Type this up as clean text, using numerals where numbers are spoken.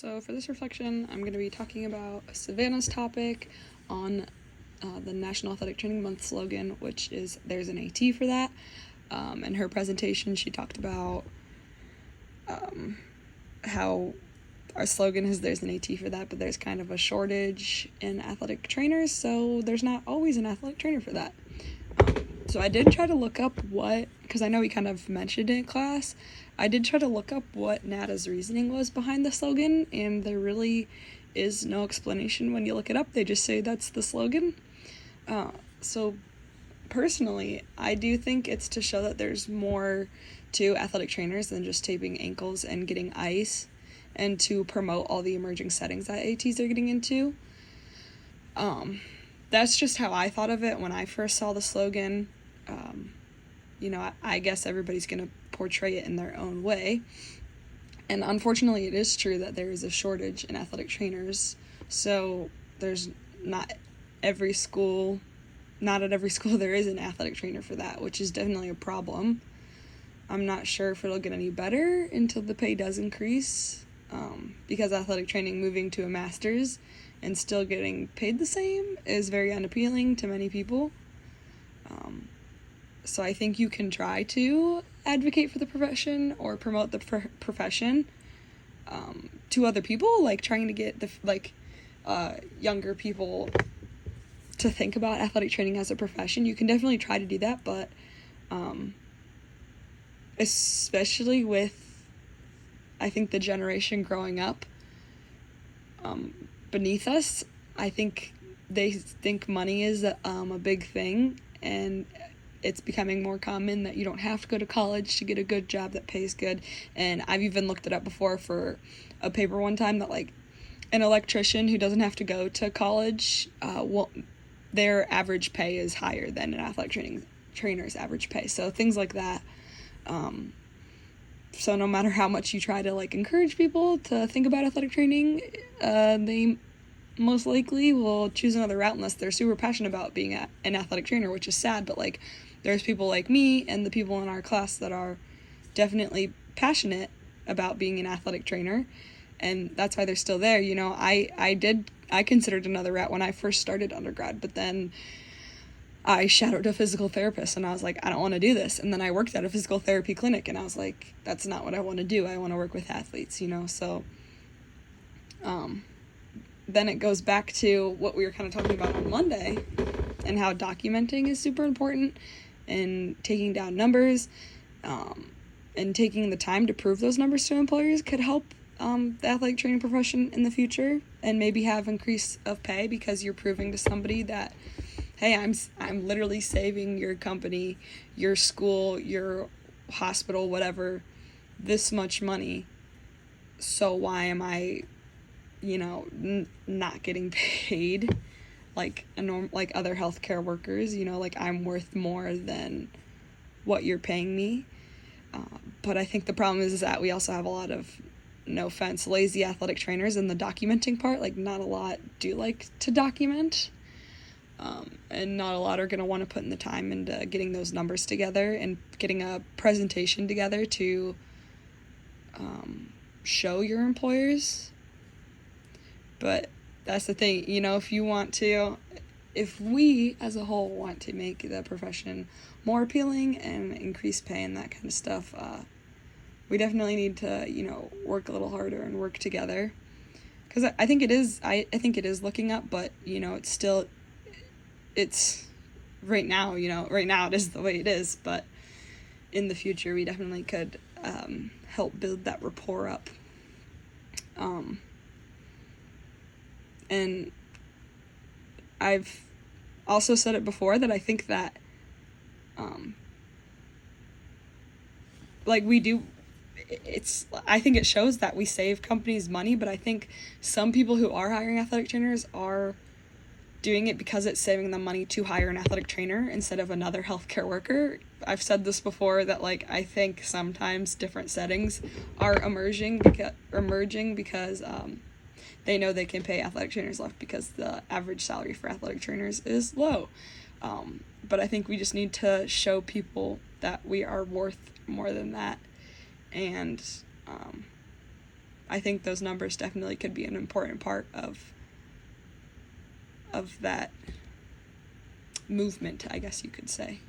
So for this reflection, I'm going to be talking about Savannah's topic on the National Athletic Training Month slogan, which is there's an AT for that. In her presentation, she talked about how our slogan is there's an AT for that, but there's kind of a shortage in athletic trainers, so there's not always an athletic trainer for that. So I did try to look up because I know we kind of mentioned it in class, I did try to look up what NATA's reasoning was behind the slogan, and there really is no explanation when you look it up. They just say that's the slogan. So personally, I do think it's to show that there's more to athletic trainers than just taping ankles and getting ice, and to promote all the emerging settings that ATs are getting into. That's just how I thought of it when I first saw the slogan. I guess everybody's going to portray it in their own way. And unfortunately, it is true that there is a shortage in athletic trainers. So there's not at every school there is an athletic trainer for that, which is definitely a problem. I'm not sure if it'll get any better until the pay does increase, because athletic training moving to a master's and still getting paid the same is very unappealing to many people. So I think you can try to advocate for the profession or promote the profession to other people, like trying to get younger people to think about athletic training as a profession. You can definitely try to do that, but especially with, I think, the generation growing up beneath us, I think they think money is a big thing, and it's becoming more common that you don't have to go to college to get a good job that pays good. And I've even looked it up before for a paper one time that, like, an electrician who doesn't have to go to college, their average pay is higher than an athletic trainer's average pay. So things like that. So no matter how much you try to, encourage people to think about athletic training, they most likely will choose another route unless they're super passionate about being an athletic trainer, which is sad. But, there's people like me and the people in our class that are definitely passionate about being an athletic trainer, and that's why they're still there. I considered another route when I first started undergrad, but then I shadowed a physical therapist, and I was like, I don't want to do this. And then I worked at a physical therapy clinic, and I was like, that's not what I want to do. I want to work with athletes, so then it goes back to what we were kind of talking about on Monday, and how documenting is super important, and taking down numbers, and taking the time to prove those numbers to employers could help the athletic training profession in the future, and maybe have increase of pay because you're proving to somebody that, hey, I'm literally saving your company, your school, your hospital, whatever, this much money. So why am I, not getting paid like other healthcare workers? I'm worth more than what you're paying me. But I think the problem is that we also have a lot of, no offense, lazy athletic trainers in the documenting part. Not a lot do like to document. And not a lot are going to want to put in the time into getting those numbers together and getting a presentation together to show your employers. But that's the thing, if we as a whole want to make the profession more appealing and increase pay and that kind of stuff, we definitely need to, work a little harder and work together. Because I think it is looking up, but, it's right now it is the way it is, but in the future we definitely could help build that rapport up. And I've also said it before that I think that I think it shows that we save companies money, but I think some people who are hiring athletic trainers are doing it because it's saving them money to hire an athletic trainer instead of another healthcare worker. I've said this before that I think sometimes different settings are emerging because they know they can pay athletic trainers less because the average salary for athletic trainers is low. But I think we just need to show people that we are worth more than that. And I think those numbers definitely could be an important part of that movement, I guess you could say.